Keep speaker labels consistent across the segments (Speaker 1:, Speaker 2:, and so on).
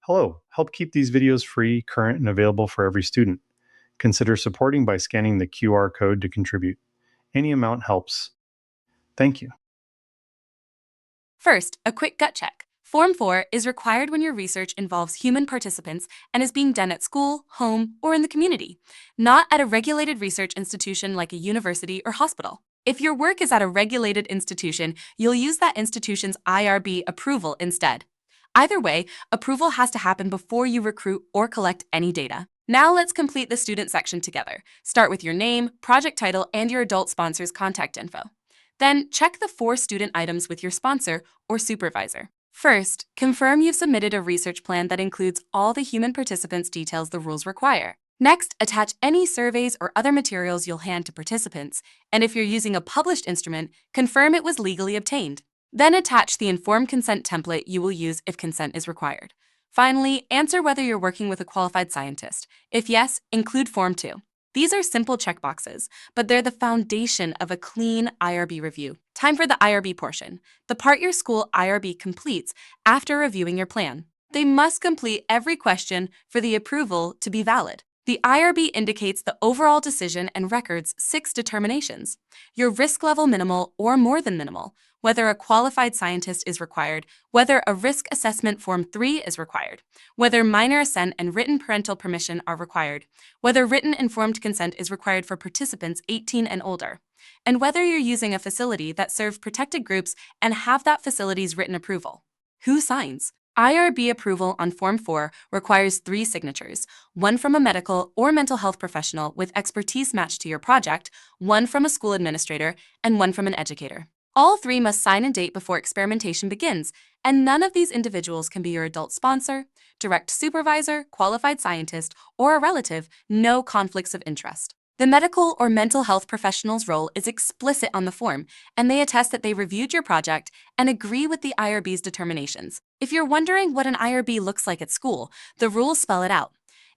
Speaker 1: Hello, help keep these videos free, current, and available for every student. Consider supporting by scanning the QR code to contribute. Any amount helps. Thank you.
Speaker 2: First, a quick gut check. Form 4 is required when your research involves human participants and is being done at school, home, or in the community, not at a regulated research institution like a university or hospital. If your work is at a regulated institution, you'll use that institution's IRB approval instead. Either way, approval has to happen before you recruit or collect any data. Now let's complete the student section together. Start with your name, project title, and your adult sponsor's contact info. Then check the 4 student items with your sponsor or supervisor. First, confirm you've submitted a research plan that includes all the human participants' details the rules require. Next, attach any surveys or other materials you'll hand to participants, and if you're using a published instrument, confirm it was legally obtained. Then attach the informed consent template you will use if consent is required. Finally, answer whether you're working with a qualified scientist. If yes, include Form 2. These are simple checkboxes, but they're the foundation of a clean IRB review. Time for the IRB portion, the part your school IRB completes after reviewing your plan. They must complete every question for the approval to be valid. The IRB indicates the overall decision and records 6 determinations: your risk level minimal or more than minimal, whether a qualified scientist is required, whether a risk assessment Form 3 is required, whether minor assent and written parental permission are required, whether written informed consent is required for participants 18 and older, and whether you're using a facility that serves protected groups and have that facility's written approval. Who signs? IRB approval on Form 4 requires 3 signatures, one from a medical or mental health professional with expertise matched to your project, one from a school administrator, and one from an educator. All 3 must sign and date before experimentation begins, and none of these individuals can be your adult sponsor, direct supervisor, qualified scientist, or a relative. No conflicts of interest. The medical or mental health professional's role is explicit on the form, and they attest that they reviewed your project and agree with the IRB's determinations. If you're wondering what an IRB looks like at school, the rules spell it out.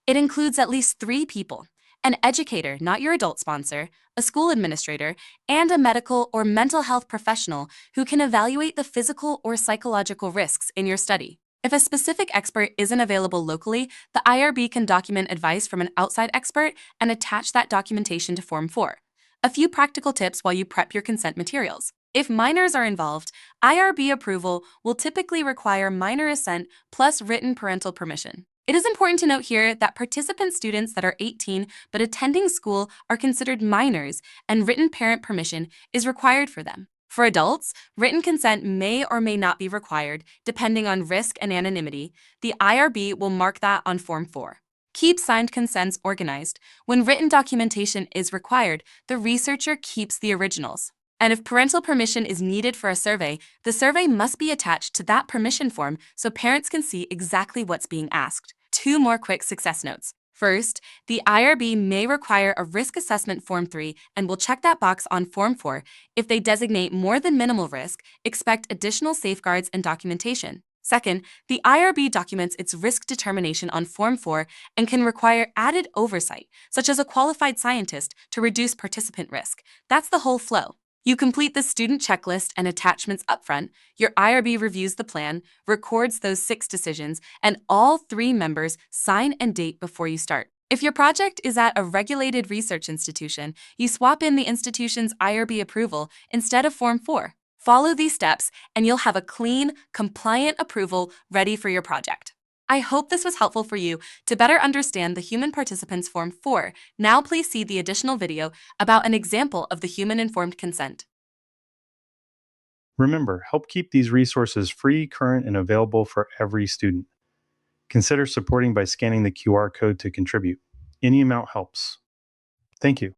Speaker 2: It includes at least 3 people: an educator, not your adult sponsor, a school administrator, and a medical or mental health professional who can evaluate the physical or psychological risks in your study. If a specific expert isn't available locally, the IRB can document advice from an outside expert and attach that documentation to Form 4. A few practical tips while you prep your consent materials. If minors are involved, IRB approval will typically require minor assent plus written parental permission. It is important to note here that participant students that are 18 but attending school are considered minors, and written parent permission is required for them. For adults, written consent may or may not be required, depending on risk and anonymity. The IRB will mark that on Form 4. Keep signed consents organized. When written documentation is required, the researcher keeps the originals. And if parental permission is needed for a survey, the survey must be attached to that permission form so parents can see exactly what's being asked. 2 more quick success notes. First, the IRB may require a risk assessment Form 3 and will check that box on Form 4. If they designate more than minimal risk, expect additional safeguards and documentation. Second, the IRB documents its risk determination on Form 4 and can require added oversight, such as a qualified scientist, to reduce participant risk. That's the whole flow. You complete the student checklist and attachments upfront, your IRB reviews the plan, records those 6 decisions, and all 3 members sign and date before you start. If your project is at a regulated research institution, you swap in the institution's IRB approval instead of Form 4. Follow these steps, and you'll have a clean, compliant approval ready for your project. I hope this was helpful for you to better understand the Human Participants Form 4. Now please see the additional video about an example of the human-informed consent.
Speaker 1: Remember, help keep these resources free, current, and available for every student. Consider supporting by scanning the QR code to contribute. Any amount helps. Thank you.